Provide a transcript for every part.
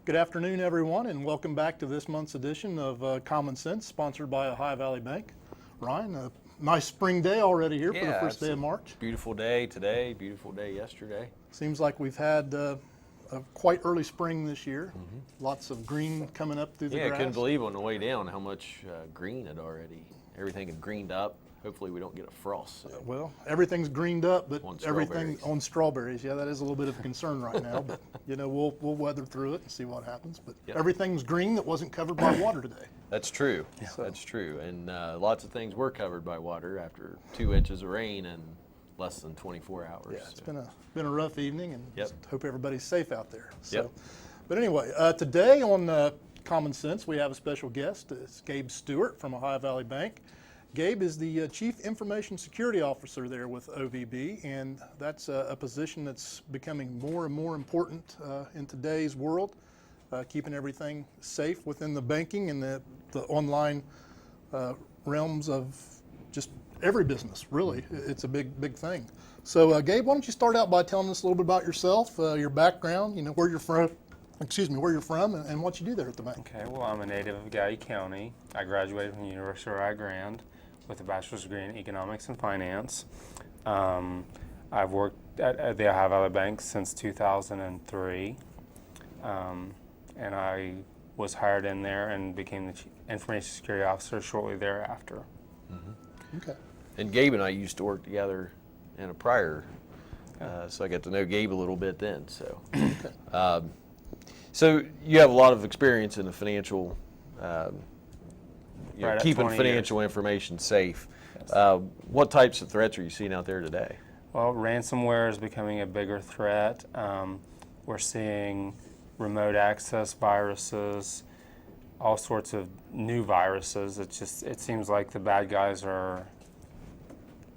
Good afternoon, everyone, and welcome back to this month's edition of Common Sense, sponsored by Ohio Valley Bank. Ryan, a nice spring day already here for the first day of March. Beautiful day today, beautiful day yesterday. Seems like we've had a quite early spring this year. Lots of green coming up through the grass. I couldn't believe on the way down how much green had already, everything had greened up. Hopefully we don't get a frost. So. Well, everything's greened up, but everything strawberries. on strawberries. Yeah, that is a little bit of a concern right now, but we'll weather through it and see what happens. But everything's green that wasn't covered by water today. That's true. Yeah. That's true. And lots of things were covered by water after 2 inches of rain in less than 24 hours. Yeah, it's been a rough evening, and just hope everybody's safe out there. So, but anyway, today on Common Sense, we have a special guest. It's Gabe Stewart from Ohio Valley Bank. Gabe is the Chief Information Security Officer there with OVB, and that's a position that's becoming more and more important in today's world, keeping everything safe within the banking and the online realms of just every business, really. It's a big thing. So Gabe, why don't you start out by telling us a little bit about yourself, your background, where you're from, and what you do there at the bank. Okay, well, I'm a native of Gallia County. I graduated from the University of Rio Grande with a bachelor's degree in economics and finance. I've worked at the Ohio Valley Bank since 2003, and I was hired in there and became the Information Security Officer shortly thereafter. Okay. And Gabe and I used to work together in a prior, so I got to know Gabe a little bit then. So, so you have a lot of experience in the financial, keeping financial information safe. Yes. What types of threats are you seeing out there today? Well, ransomware is becoming a bigger threat. We're seeing remote access viruses, all sorts of new viruses. It seems like the bad guys are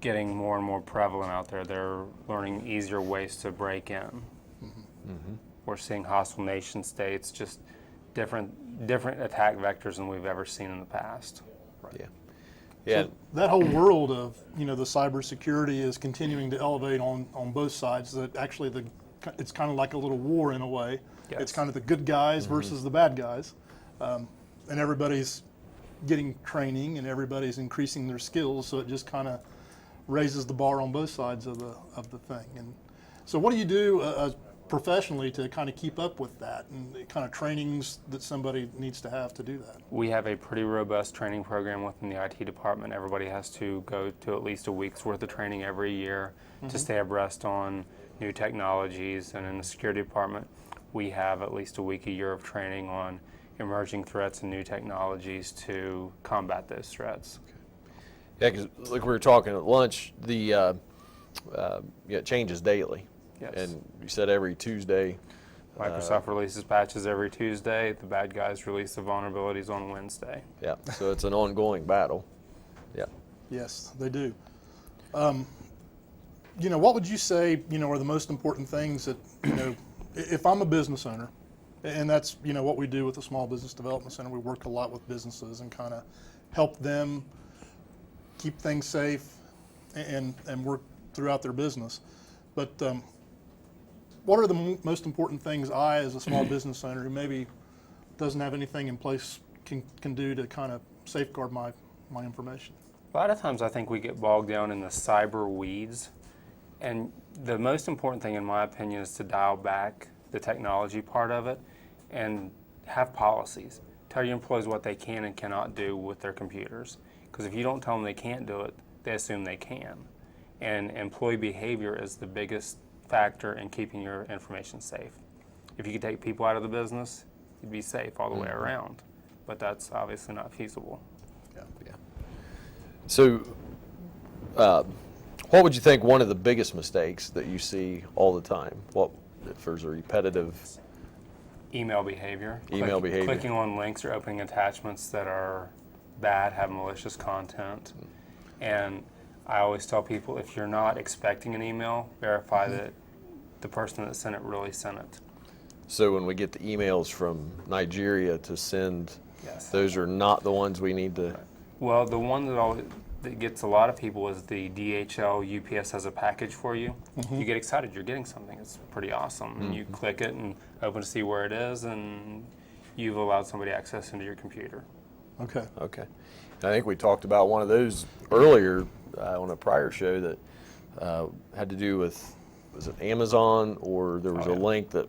getting more and more prevalent out there. They're learning easier ways to break in. We're seeing hostile nation states, just different attack vectors than we've ever seen in the past. Right. Yeah. So that whole world of the cybersecurity is continuing to elevate on both sides. That actually it's kind of like a little war in a way. Yes. It's kind of the good guys versus the bad guys, and everybody's getting training and everybody's increasing their skills. So it just kind of raises the bar on both sides of the thing. And so, what do you do professionally to kind of keep up with that and the kind of trainings that somebody needs to have to do that? We have a pretty robust training program within the IT department. Everybody has to go to at least a week's worth of training every year to stay abreast on new technologies. And in the security department, we have at least a year of training on emerging threats and new technologies to combat those threats. Yeah, because like we were talking at lunch, the it changes daily. Yes. And you said every Tuesday. Microsoft releases patches every Tuesday. The bad guys release the vulnerabilities on Wednesday. Yeah, so it's an ongoing battle. Yeah. Yes, they do. What would you say, are the most important things that, if I'm a business owner, and that's, what we do with the Small Business Development Center, we work a lot with businesses and kind of help them keep things safe and work throughout their business. But what are the most important things I, as a small business owner who maybe doesn't have anything in place, can do to kind of safeguard my information? A lot of times I think we get bogged down in the cyber weeds. And the most important thing, in my opinion, is to dial back the technology part of it and have policies. Tell your employees what they can and cannot do with their computers. Because if you don't tell them they can't do it, they assume they can. And employee behavior is the biggest factor in keeping your information safe. If you could take people out of the business, you'd be safe all the way around. But that's obviously not feasible. Yeah. So, what would you think one of the biggest mistakes that you see all the time? What if there's a repetitive? Email behavior. Behavior. Clicking on links or opening attachments that are bad, have malicious content. And I always tell people, if you're not expecting an email, verify that the person that sent it really sent it. So when we get the emails from Nigeria to send, Yes. those are not the ones we need to. Well, the one that that gets a lot of people is the DHL UPS has a package for you. You get excited, you're getting something. It's pretty awesome. And you click it and open to see where it is, and you've allowed somebody access into your computer. Okay. Okay. I think we talked about one of those earlier on a prior show that had to do with, was it Amazon, or there was a link that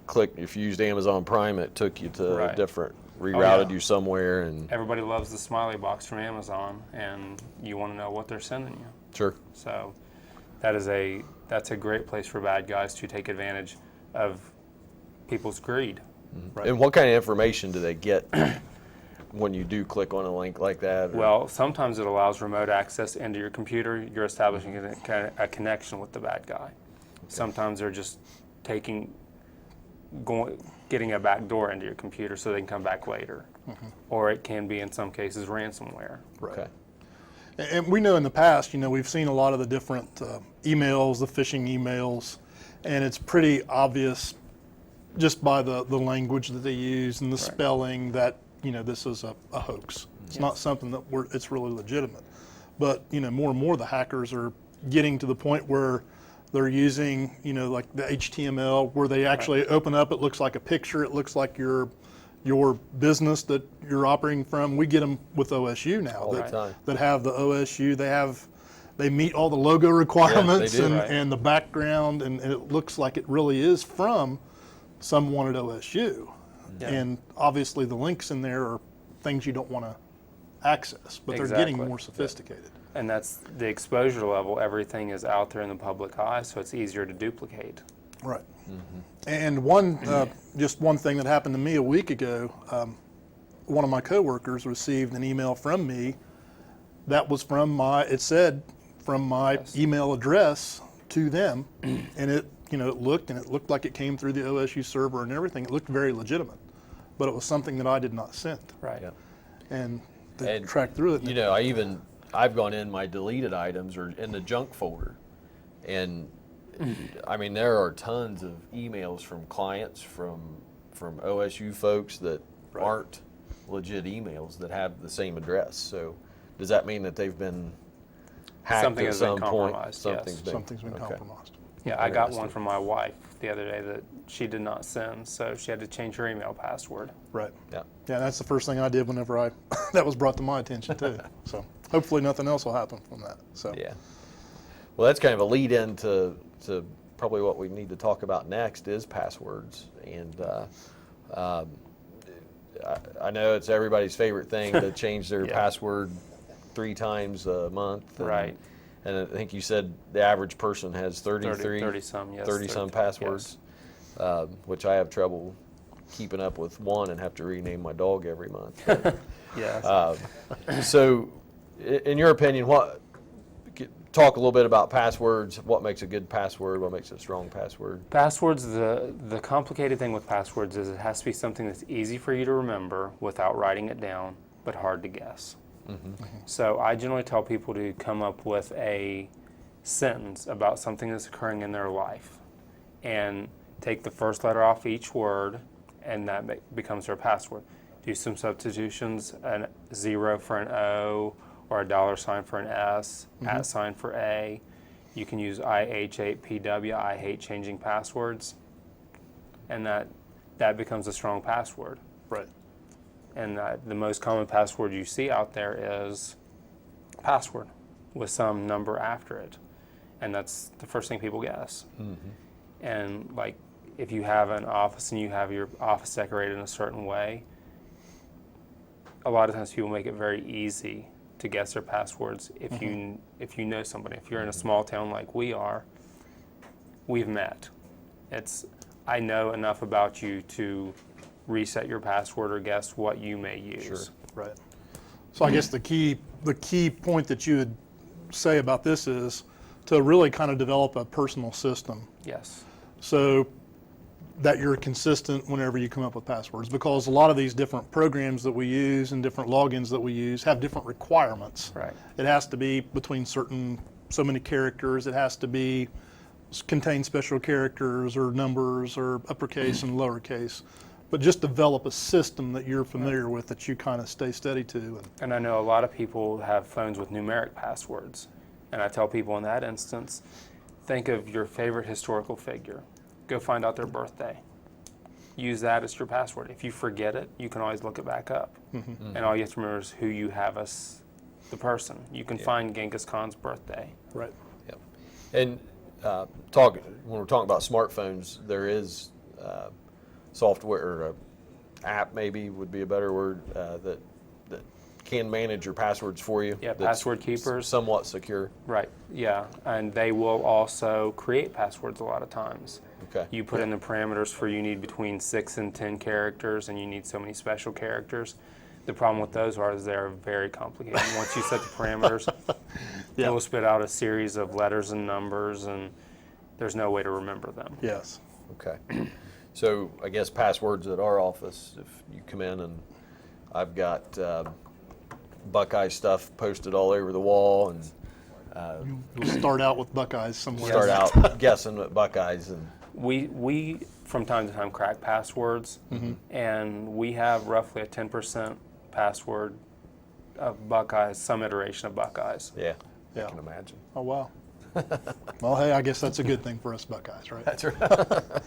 clicked, if you used Amazon Prime, it took you to a different, rerouted you somewhere. And everybody loves the smiley box from Amazon, and you want to know what they're sending you. Sure. So that's a great place for bad guys to take advantage of people's greed. Right. And what kind of information do they get when you do click on a link like that? Well, sometimes it allows remote access into your computer. You're establishing a connection with the bad guy. Sometimes they're just getting a back door into your computer so they can come back later. Or it can be, in some cases, ransomware. Right. Okay. And we know in the past, we've seen a lot of the different emails, the phishing emails, and it's pretty obvious just by the language that they use and the spelling that, this is a hoax. It's not something that it's really legitimate. But, more and more the hackers are getting to the point where they're using, like the HTML, where they actually open up, it looks like a picture, it looks like your business that you're operating from. We get them with OSU now that have the OSU. They meet all the logo requirements and the background, and it looks like it really is from someone at OSU. Yeah. And obviously the links in there are things you don't want to access, but they're getting more sophisticated. And that's the exposure level. Everything is out there in the public eye, so it's easier to duplicate. Right. And just one thing that happened to me a week ago, one of my coworkers received an email from me that was from my email address to them, and it looked like it came through the OSU server and everything. It looked very legitimate, but it was something that I did not send. Right. Yeah. And they tracked through it. I've gone in my deleted items or in the junk folder, and I mean, there are tons of emails from clients, from OSU folks that aren't legit emails that have the same address. So does that mean that they've been hacked at some point? Something's been compromised. Yeah, I got one from my wife the other day that she did not send, so she had to change her email password. Right. Yeah. Yeah, that's the first thing I did whenever that was brought to my attention too. So hopefully nothing else will happen from that. So. Yeah. Well, that's kind of a lead in to probably what we need to talk about next is passwords. And I know it's everybody's favorite thing to change their password 3 times a month. Right. And I think you said the average person has 30 some passwords, which I have trouble keeping up with one and have to rename my dog every month. So in your opinion, talk a little bit about passwords. What makes a good password? What makes a strong password? Passwords, the complicated thing with passwords is it has to be something that's easy for you to remember without writing it down, but hard to guess. So I generally tell people to come up with a sentence about something that's occurring in their life and take the first letter off each word, and that becomes their password. Do some substitutions, a 0 for an O, or a $ for an S, @ for A. You can use IH8PW, I hate changing passwords, and that becomes a strong password. Right. And the most common password you see out there is password with some number after it. And that's the first thing people guess. And like if you have an office and you have your office decorated in a certain way, a lot of times people make it very easy to guess their passwords if you know somebody. If you're in a small town like we are, we've met. I know enough about you to reset your password or guess what you may use. Sure. Right. So I guess the key point that you would say about this is to really kind of develop a personal system. Yes. So that you're consistent whenever you come up with passwords, because a lot of these different programs that we use and different logins that we use have different requirements. Right. It has to be between so many characters. It has to contain special characters or numbers or uppercase and lowercase. but just develop a system that you're familiar with that you kind of stay steady to. And I know a lot of people have phones with numeric passwords. And I tell people in that instance, think of your favorite historical figure. Go find out their birthday. Use that as your password. If you forget it, you can always look it back up. And all you have to remember is who you have as the person. You can find Genghis Khan's birthday. Right. Yep. And when we're talking about smartphones, there is software or app maybe would be a better word that can manage your passwords for you. Yeah, password keepers. Somewhat secure. Right, yeah. And they will also create passwords a lot of times. Okay. You put in the parameters for you need between 6 and 10 characters and you need so many special characters. The problem with those is they're very complicated. Once you set the parameters, it will spit out a series of letters and numbers and there's no way to remember them. Yes. Okay. So I guess passwords at our office, if you come in and I've got Buckeye stuff posted all over the wall and We'll start out with Buckeyes somewhere. start out guessing at Buckeyes. And We from time to time crack passwords, and we have roughly a 10% password of Buckeyes, some iteration of Buckeyes. yeah, Yeah. I can imagine. Oh, wow. Well, hey, I guess that's a good thing for us Buckeyes, right? That's right.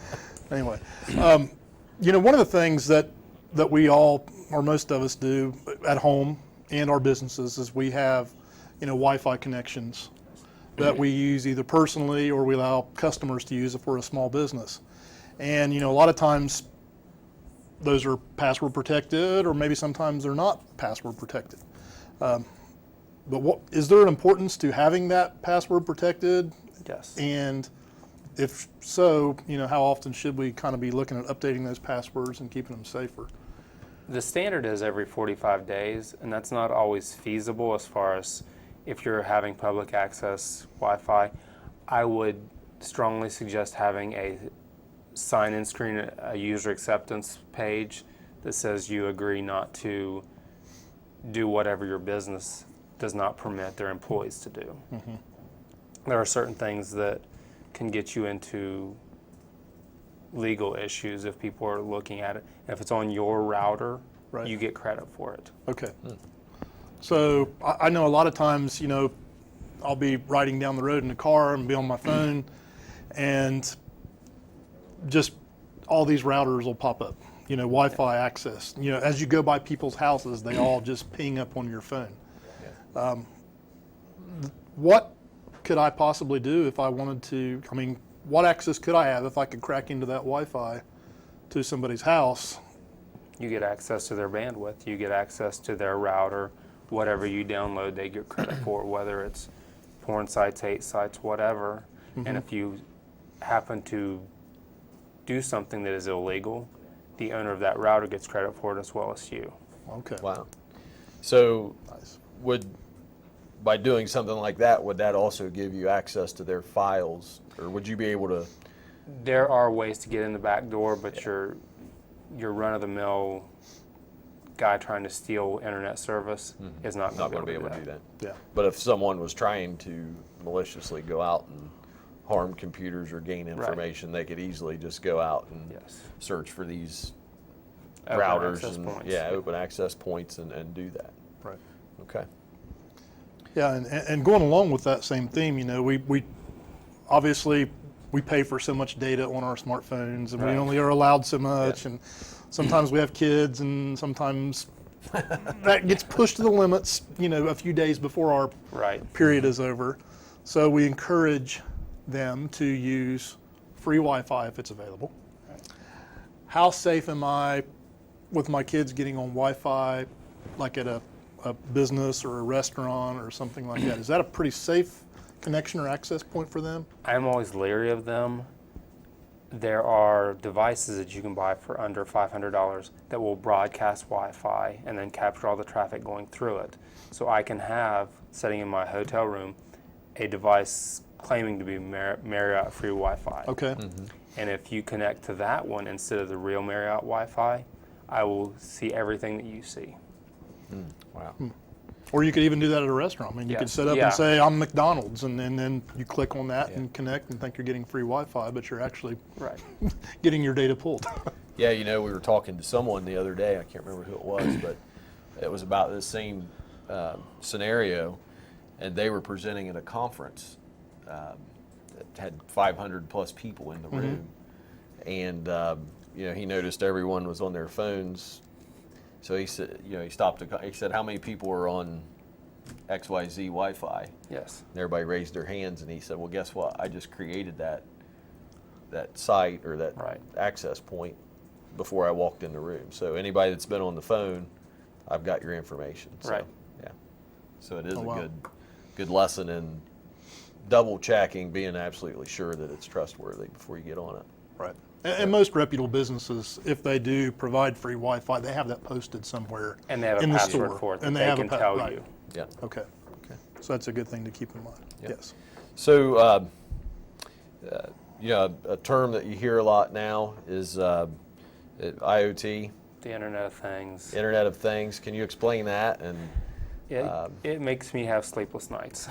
Anyway, one of the things that we all, or most of us do at home and our businesses is we have, Wi-Fi connections that we use either personally or we allow customers to use if we're a small business. And, a lot of times those are password protected or maybe sometimes they're not password protected. But is there an importance to having that password protected? Yes. And if so, how often should we kind of be looking at updating those passwords and keeping them safer? The standard is every 45 days, and that's not always feasible as far as if you're having public access Wi-Fi. I would strongly suggest having a sign-in screen, a user acceptance page that says you agree not to do whatever your business does not permit their employees to do. There are certain things that can get you into legal issues if people are looking at it. If it's on your router, Right. you get credit for it. Okay. So I know a lot of times, I'll be riding down the road in the car and be on my phone and just all these routers will pop up, Wi-Fi access. As you go by people's houses, they all just ping up on your phone. What could I possibly do if I wanted to, what access could I have if I could crack into that Wi-Fi to somebody's house? You get access to their bandwidth, you get access to their router, whatever you download, they get credit for, whether it's porn sites, hate sites, whatever. And if you happen to do something that is illegal, the owner of that router gets credit for it as well as you. Okay. Wow. So Nice. by doing something like that, would that also give you access to their files, or would you be able to? There are ways to get in the back door, but your run-of-the-mill guy trying to steal internet service is not going to be able to do that. Yeah. But if someone was trying to maliciously go out and harm computers or gain information, they could easily just go out and search for these Open routers access and points. open access points and do that. Right. Okay. Yeah, and going along with that same theme, we obviously we pay for so much data on our smartphones, and we only are allowed so much, and sometimes we have kids, and sometimes that gets pushed to the limits, a few days before our period is over. So we encourage them to use free Wi-Fi if it's available. How safe am I with my kids getting on Wi-Fi, like at a business or a restaurant or something like that? Is that a pretty safe connection or access point for them? I'm always leery of them. There are devices that you can buy for under $500 that will broadcast Wi-Fi and then capture all the traffic going through it. So I can have, sitting in my hotel room, a device claiming to be Marriott free Wi-Fi. Okay. And if you connect to that one instead of the real Marriott Wi-Fi, I will see everything that you see. Wow. Or you could even do that at a restaurant. I mean, you could Yes. set up Yeah. and say, I'm McDonald's, and then you click on that Yeah. and connect and think you're getting free Wi-Fi, but you're actually Right. getting your data pulled. Yeah, we were talking to someone the other day, I can't remember who it was, but it was about this same scenario, and they were presenting at a conference that had 500 plus people in the room, and he noticed everyone was on their phones, so he said, he stopped, he said, how many people are on XYZ Wi-Fi? Yes. And everybody raised their hands, and he said, well, guess what, I just created that site or that Right. access point before I walked in the room. So anybody that's been on the phone, I've got your information. So, Right. yeah. So it is Oh, a wow. good lesson in double checking, being absolutely sure that it's trustworthy before you get on it. Right. And most reputable businesses, if they do provide free Wi-Fi, they have that posted somewhere And they have a in the password store. for it that And they have can a tell right. you. Yeah. Okay. Okay. So that's a good thing to keep in mind. Yeah. Yes. So, a term that you hear a lot now is IoT, The Internet of Things. Internet of Things. Can you explain that? And It makes me have sleepless nights.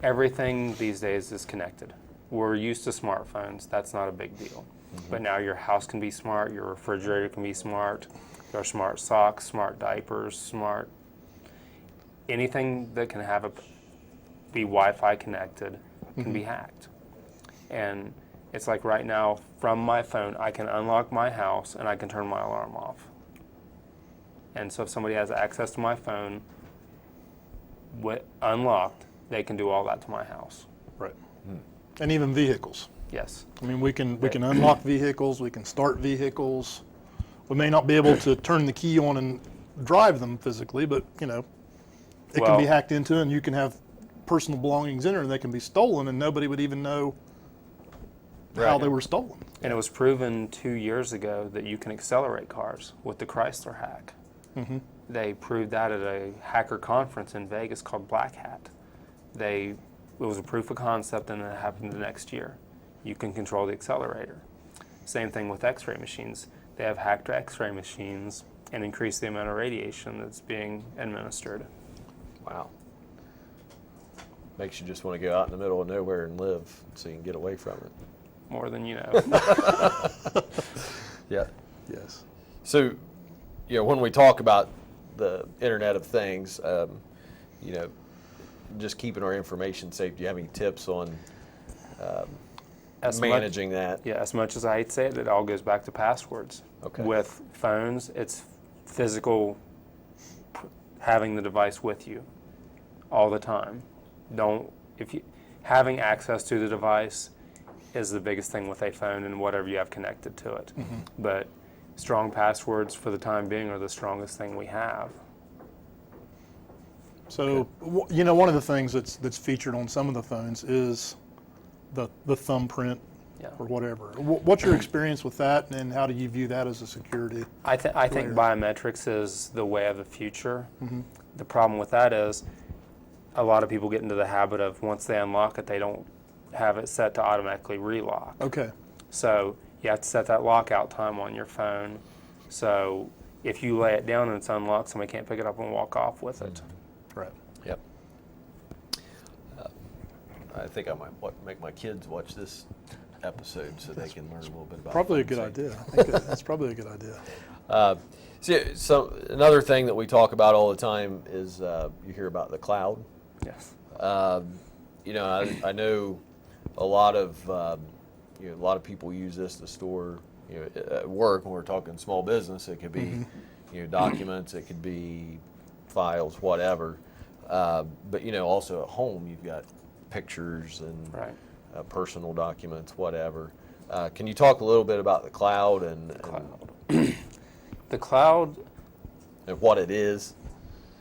Everything these days is connected. We're used to smartphones. That's not a big deal. But now your house can be smart. Your refrigerator can be smart. Your smart socks, smart diapers, smart. Anything that can be Wi-Fi connected can be hacked. And it's like right now, from my phone, I can unlock my house and I can turn my alarm off. And so if somebody has access to my phone unlocked, they can do all that to my house. Right. And even vehicles. Yes. I mean, we can unlock vehicles, we can start vehicles. We may not be able to turn the key on and drive them physically, but it can Well- be hacked into, and you can have personal belongings in there, and they can be stolen, and nobody would even know how Right. they were stolen. And it was proven 2 years ago that you can accelerate cars with the Chrysler hack. They proved that at a hacker conference in Vegas called Black Hat. It was a proof of concept, and it happened the next year. You can control the accelerator. Same thing with X-ray machines. They have hacked X-ray machines and increased the amount of radiation that's being administered. wow. Makes you just want to go out in the middle of nowhere and live so you can get away from it. More than you know. Yeah. Yes. So, when we talk about the Internet of Things, just keeping our information safe, do you have any tips on managing that? Yeah, as much as I hate to say it, it all goes back to passwords. Okay. With phones, it's physical, having the device with you all the time. Having access to the device is the biggest thing with a phone and whatever you have connected to it. But strong passwords for the time being are the strongest thing we have. So, one of the things that's featured on some of the phones is the thumbprint Yeah. or whatever. What's your experience with that, and how do you view that as a security? I think biometrics is the way of the future. The problem with that is a lot of people get into the habit of once they unlock it, they don't have it set to automatically relock. Okay. So you have to set that lockout time on your phone. So if you lay it down and it's unlocked, somebody can't pick it up and walk off with it. Right. Yep. I think I might make my kids watch this episode so they can learn a little bit about Probably a phone good safety. idea. I think that's probably a good idea. So another thing that we talk about all the time is you hear about the cloud. Yes. I know a lot of people use this to store, at work when we're talking small business. It could be, documents. It could be files, whatever. But also at home, you've got pictures and Right. personal documents, whatever. Can you talk a little bit about the cloud and The cloud, what it is?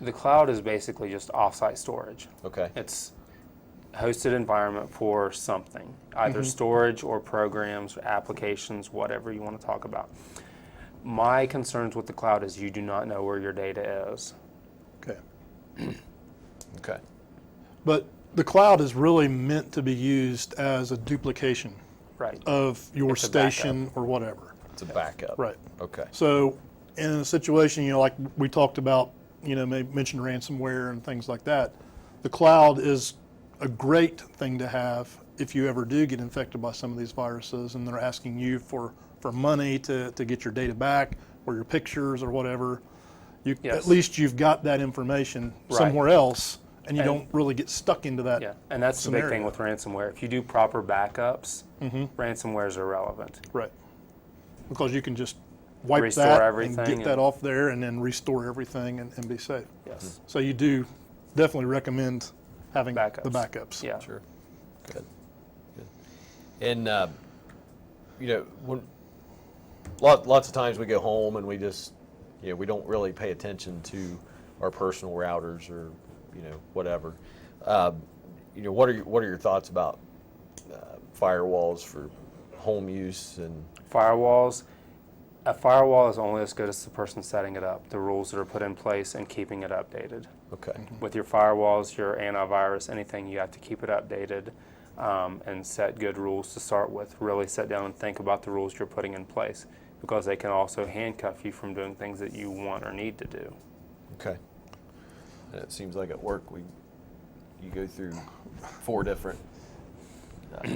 the cloud is basically just offsite storage. Okay. It's hosted environment for something, either storage or programs, or applications, whatever you want to talk about. My concerns with the cloud is you do not know where your data is. Okay. Okay. But the cloud is really meant to be used as a duplication Right. of your It's a backup. station or whatever. It's a backup. Right. Okay. So in a situation, like we talked about maybe mentioned ransomware and things like that. The cloud is a great thing to have if you ever do get infected by some of these viruses and they're asking you for money to get your data back or your pictures or whatever. At least you've got that information somewhere else and you don't really get stuck into that. Yeah, and that's the big thing with ransomware. If you do proper backups, ransomware is irrelevant. Right. Because you can just wipe Restore that everything and get that off there and then restore everything and be safe. Yes. So you do definitely recommend having the backups. Yeah. Sure. Good. And when lots of times we go home and we just we don't really pay attention to our personal routers or whatever. What are your thoughts about firewalls for home use and firewalls? A firewall is only as good as the person setting it up, the rules that are put in place, and keeping it updated. Okay. With your firewalls, your antivirus, anything, you have to keep it updated and set good rules to start with. Really sit down and think about the rules you're putting in place, because they can also handcuff you from doing things that you want or need to do. Okay. And it seems like at work you go through 4 different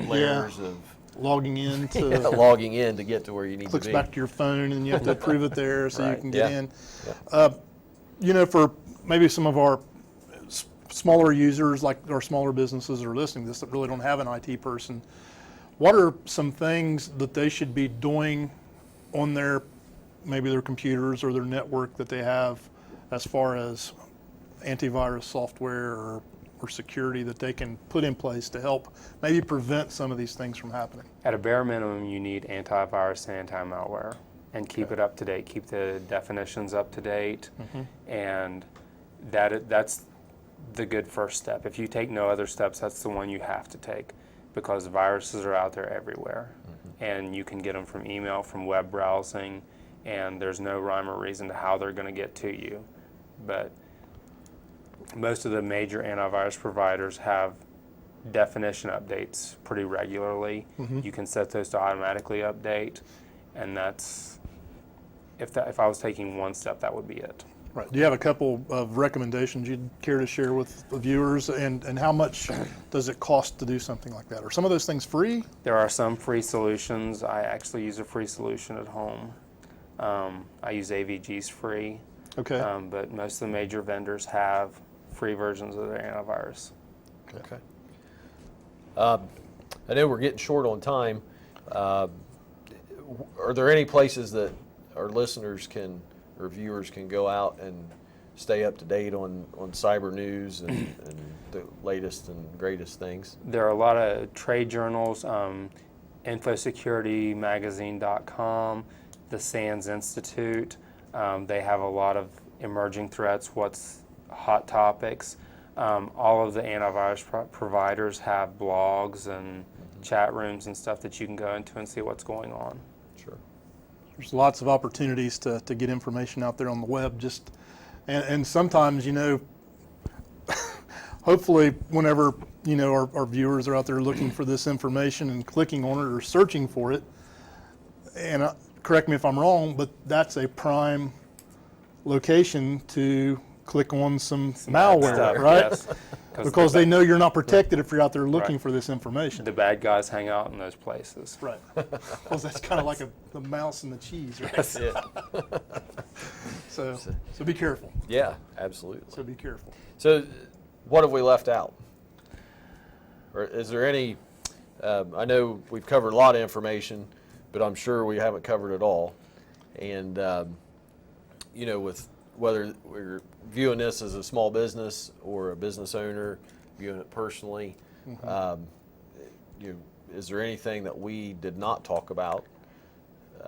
layers of logging in to logging in to get to where you need to be. Clicks back to your phone and you have to approve it there so you can get in. Yeah. For maybe some of our smaller users, like our smaller businesses that are listening to this that really don't have an IT person, what are some things that they should be doing on their computers or their network that they have as far as antivirus software or security that they can put in place to help maybe prevent some of these things from happening? At a bare minimum, you need antivirus and anti-malware, and keep it up to date. Keep the definitions up to date, and that's the good first step. If you take no other steps, that's the one you have to take, because viruses are out there everywhere, and you can get them from email, from web browsing, and there's no rhyme or reason to how they're going to get to you. But most of the major antivirus providers have definition updates pretty regularly. You can set those to automatically update, and that's if I was taking one step, that would be it. Right. Do you have a couple of recommendations you'd care to share with the viewers, and how much does it cost to do something like that? Are some of those things free? There are some free solutions. I actually use a free solution at home. I use AVG's free. Okay. But most of the major vendors have free versions of their antivirus. Okay. I know we're getting short on time. Are there any places that our listeners or viewers can go out and stay up to date on cyber news and the latest and greatest things? There are a lot of trade journals, infosecurity.magazine.com, the SANS Institute. They have a lot of emerging threats, what's hot topics. All of the antivirus providers have blogs and chat rooms and stuff that you can go into and see what's going on. Sure. There's lots of opportunities to get information out there on the web. And sometimes, hopefully whenever, our viewers are out there looking for this information and clicking on it or searching for it, and correct me if I'm wrong, but that's a prime location to click on some malware, stuff, right? Yes. Because they know you're not protected if you're out there looking for this information. The bad guys hang out in those places. Right. Because that's kind of like the mouse and the cheese, right? Yes. Yeah. So be careful. Yeah, absolutely. So be careful. So what have we left out? Or is there any, I know we've covered a lot of information, but I'm sure we haven't covered it all. And, with whether we're viewing this as a small business or a business owner, viewing it personally, is there anything that we did not talk about?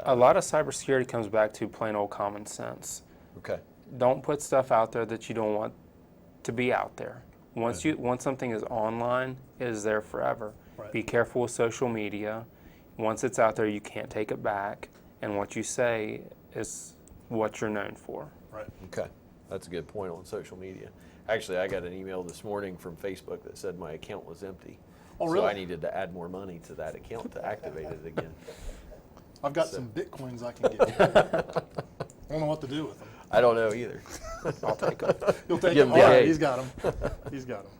A lot of cybersecurity comes back to plain old common sense. Okay. Don't put stuff out there that you don't want to be out there. Once something is online, it is there forever. Right. Be careful with social media. Once it's out there, you can't take it back, and what you say is what you're known for. Right. Okay. That's a good point on social media. Actually, I got an email this morning from Facebook that said my account was empty. Oh, really? So I needed to add more money to that account to activate it again. I've got some Bitcoins I can get. I don't know what to do with them. I don't know either. I'll take them. You'll take Give him. him All the right, eight. he's got him. He's got him.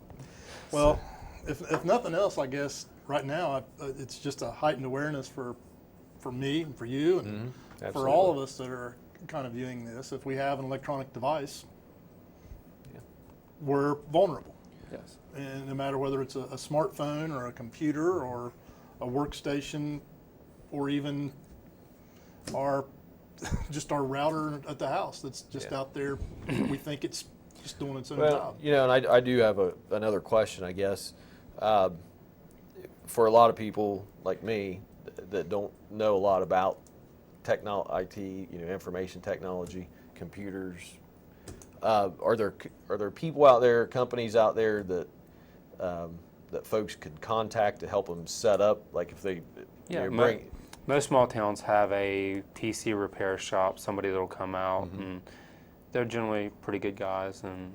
Well, if nothing else, I guess right now it's just a heightened awareness for me and for you and for all of us that are kind of viewing this. If we have an electronic device, we're vulnerable. Yes. And no matter whether it's a smartphone or a computer or a workstation or even our router at the house that's just out there, we think it's just doing its own job. You know, and I do have another question, I guess. For a lot of people like me that don't know a lot about IT, information technology, computers, are there people out there, companies out there that that folks could contact to help them set up, like if they bring? Most small towns have a PC repair shop, somebody that'll come out, and they're generally pretty good guys, and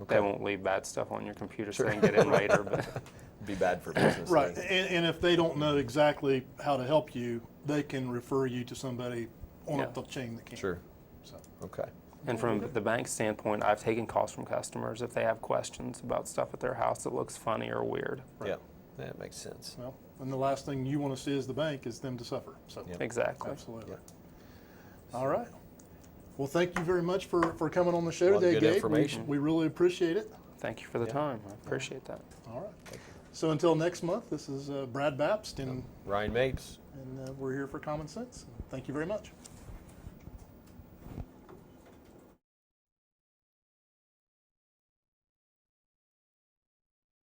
they won't leave bad stuff on your computer so they can get in later. But Be bad for business. Right, and if they don't know exactly how to help you, they can refer you to somebody on up the chain that can. Sure. So. Okay. And from the bank standpoint, I've taken calls from customers if they have questions about stuff at their house that looks funny or weird. Yeah, that makes sense. Well, and the last thing you want to see as the bank is them to suffer. So Exactly. absolutely. All right. Well, thank you very much for coming on the show A lot of today, good Gabe. information. We really appreciate it. Thank you for the time. I appreciate that. All right. So until next month, this is Brad Bapst, and Ryan Mapes. we're here for Common Sense. Thank you very much.